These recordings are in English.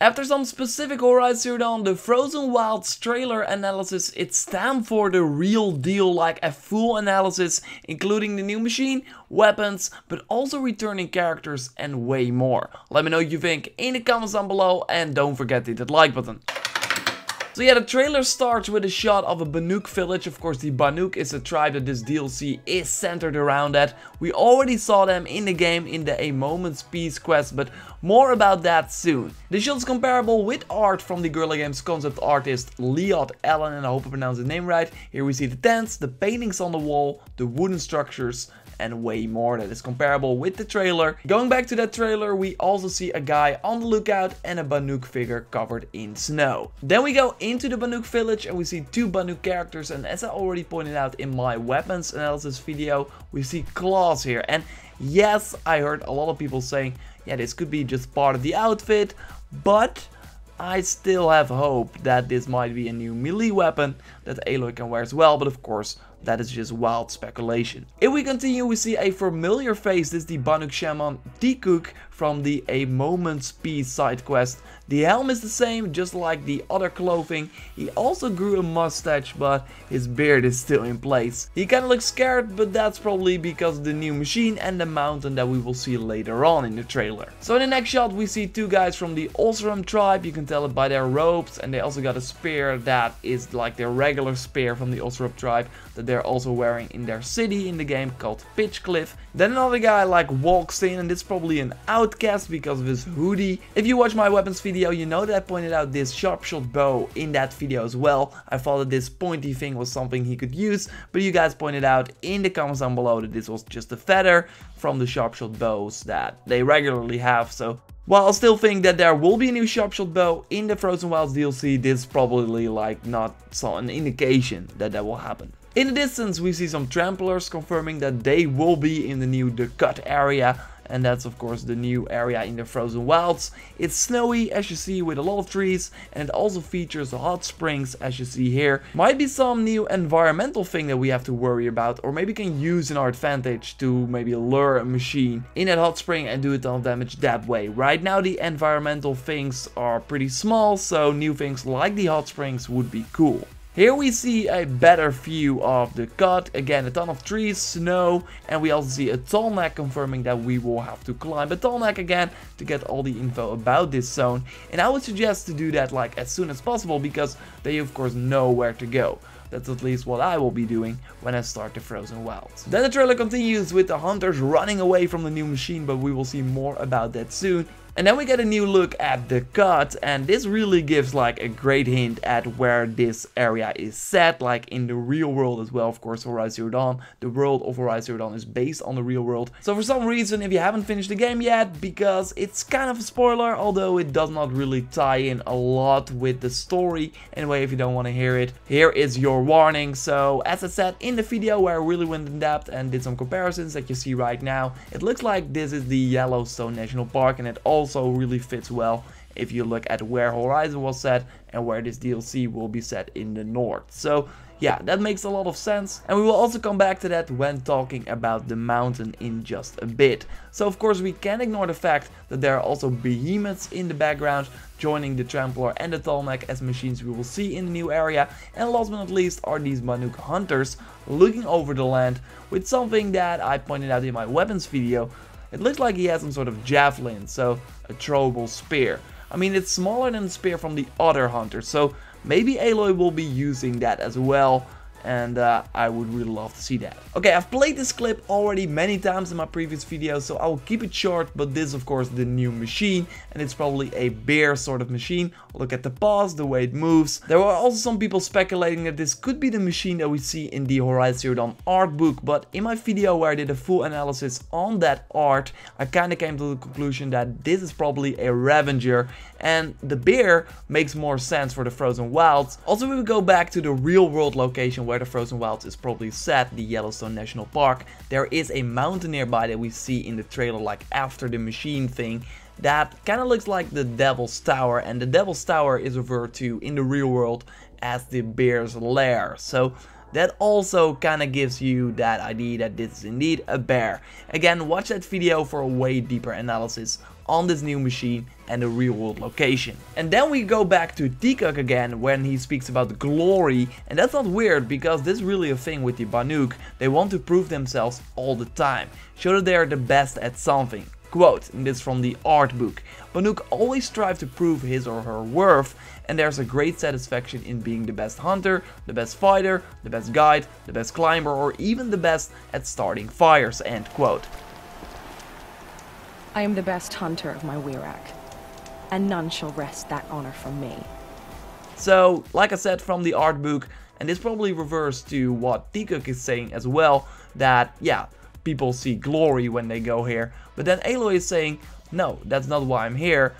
After some specific Horizon Zero Dawn, the Frozen Wilds trailer analysis, it's time for the real deal, like a full analysis, including the new machine, weapons, but also returning characters and way more. Let me know what you think in the comments down below and don't forget to hit that like button. So yeah, the trailer starts with a shot of a Banuk village. Of course, the Banuk is a tribe that this DLC is centered around at. We already saw them in the game in the A Moment's Peace quest, but more about that soon. The shot is comparable with art from the Guerrilla Games concept artist Leod Allen, and I hope I pronounced the name right. Here we see the tents, the paintings on the wall, the wooden structures, and way more that is comparable with the trailer. Going back to that trailer, we also see a guy on the lookout and a Banuk figure covered in snow. Then we go into the Banuk village and we see two Banuk characters, and as I already pointed out in my weapons analysis video, we see claws here. And yes, I heard a lot of people saying, yeah, this could be just part of the outfit, but I still have hope that this might be a new melee weapon that Aloy can wear as well, but of course that is just wild speculation. If we continue, we see a familiar face. This is the Banuk shaman Tikuk from the A Moment's Peace side quest. The helm is the same, just like the other clothing. He also grew a mustache, but his beard is still in place. He kinda looks scared, but that's probably because of the new machine and the mountain that we will see later on in the trailer. So in the next shot we see two guys from the Osram tribe. You can tell it by their robes, and they also got a spear that is like their regular spear from the Osram tribe that they're also wearing in their city in the game called Pitchcliff. Then another guy like walks in, and it's probably an outcast because of his hoodie. If you watch my weapons video, you know that I pointed out this sharp shot bow in that video as well. I thought that this pointy thing was something he could use, but you guys pointed out in the comments down below that this was just a feather from the sharp shot bows that they regularly have. So while I still think that there will be a new sharp shot bow in the Frozen Wilds DLC, this is probably like not an indication that that will happen. In the distance we see some tramplers confirming that they will be in the new The Cut area, and that's of course the new area in the Frozen Wilds. It's snowy as you see with a lot of trees, and it also features hot springs as you see here. Might be some new environmental thing that we have to worry about, or maybe can use in our advantage to maybe lure a machine in that hot spring and do a ton of damage that way. Right now the environmental things are pretty small, so new things like the hot springs would be cool. Here we see a better view of the cut. Again, a ton of trees, snow, and we also see a tall neck confirming that we will have to climb a tall neck again to get all the info about this zone. And I would suggest to do that like as soon as possible, because they of course know where to go. That's at least what I will be doing when I start the Frozen Wilds. Then the trailer continues with the hunters running away from the new machine, but we will see more about that soon. And then we get a new look at the cut, and this really gives like a great hint at where this area is set, like in the real world as well. Of course, Horizon Zero Dawn, the world of Horizon Zero Dawn is based on the real world. So for some reason, if you haven't finished the game yet, because it's kind of a spoiler, although it does not really tie in a lot with the story. Anyway, if you don't want to hear it, here is your warning. So as I said in the video where I really went in depth and did some comparisons that you see right now, it looks like this is the Yellowstone National Park, and it also really fits well if you look at where Horizon was set and where this DLC will be set in the north. So yeah, that makes a lot of sense, and we will also come back to that when talking about the mountain in just a bit. So of course we can't ignore the fact that there are also behemoths in the background joining the Trampler and the Tallneck as machines we will see in the new area. And last but not least are these Banuk hunters looking over the land with something that I pointed out in my weapons video. It looks like he has some sort of javelin, so a throwable spear. I mean, it's smaller than the spear from the other hunters, so maybe Aloy will be using that as well. And I would really love to see that. Okay, I've played this clip already many times in my previous videos, so I will keep it short, but this is of course the new machine, and it's probably a bear sort of machine. Look at the paws, the way it moves. There were also some people speculating that this could be the machine that we see in the Horizon Zero Dawn art book, but in my video where I did a full analysis on that art, I kinda came to the conclusion that this is probably a Revenger, and the bear makes more sense for the Frozen Wilds. Also, we will go back to the real world location where the Frozen Wilds is probably set, the Yellowstone National Park. There is a mountain nearby that we see in the trailer, like after the machine thing, that kind of looks like the Devil's Tower, and the Devil's Tower is referred to in the real world as the bear's lair. So that also kind of gives you that idea that this is indeed a bear. Again, watch that video for a way deeper analysis on this new machine and the real world location. And then we go back to Tikuk again when he speaks about glory, and that's not weird because this is really a thing with the Banuk. They want to prove themselves all the time, show that they are the best at something. Quote, and this is from the art book, Banuk always strive to prove his or her worth, and there's a great satisfaction in being the best hunter, the best fighter, the best guide, the best climber, or even the best at starting fires, end quote. I am the best hunter of my Wirak, and none shall wrest that honor from me. So, like I said, from the art book, and this probably refers to what Tikuk is saying as well, that yeah, people see glory when they go here, but then Aloy is saying, no, that's not why I'm here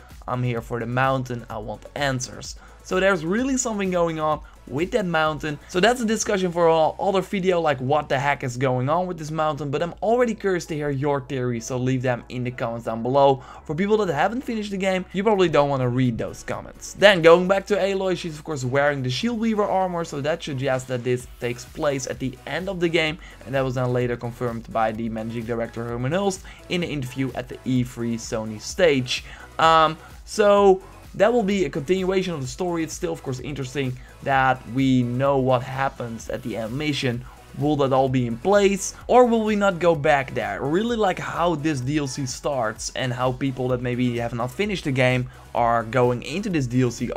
for the mountain, I want answers. So there's really something going on with that mountain. So that's a discussion for an other video, like what the heck is going on with this mountain, but I'm already curious to hear your theories, so leave them in the comments down below. For people that haven't finished the game, you probably don't want to read those comments. Then going back to Aloy, she's of course wearing the Shield Weaver armor, so that suggests that this takes place at the end of the game, and that was then later confirmed by the managing director Herman Hulst in an interview at the E3 Sony stage. So that will be a continuation of the story. It's still of course interesting that we know what happens at the animation. Will that all be in place, or will we not go back there? I really like how this DLC starts and how people that maybe have not finished the game are going into this DLC.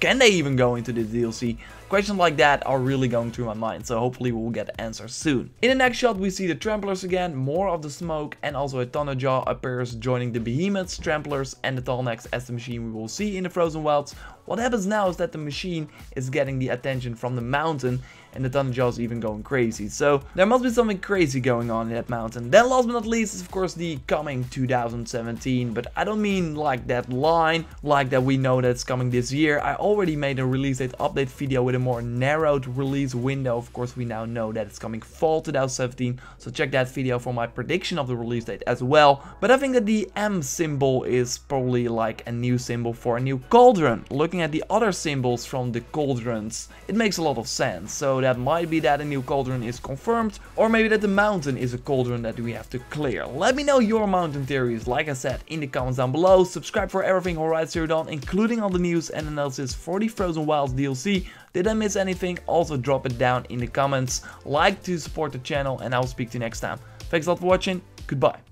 Can they even go into this DLC? Questions like that are really going through my mind, so hopefully we'll get answers soon. In the next shot we see the Tramplers again, more of the smoke, and also a Thunderjaw appears joining the Behemoths, Tramplers and the Tallnecks as the machine we will see in the Frozen Wilds. What happens now is that the machine is getting the attention from the mountain, and the Thunderjaw is even going crazy. So there must be something crazy going on in that mountain. Then last but not least is of course the coming 2017, but I don't mean like that line, like that we know that it's coming this year. I already made a release date update video with a more narrowed release window. Of course we now know that it's coming fall 2017, so check that video for my prediction of the release date as well. But I think that the M symbol is probably like a new symbol for a new cauldron. Looking at the other symbols from the cauldrons, it makes a lot of sense. So that might be that a new cauldron is confirmed, or maybe that the mountain is a cauldron that we have to clear. Let me know your mountain theories, like I said, in the comments down below. Subscribe for everything Horizon Zero Dawn, including all the news and analysis for the Frozen Wilds DLC. Did I miss anything? Also drop it down in the comments. Like to support the channel, and I will speak to you next time. Thanks a lot for watching. Goodbye.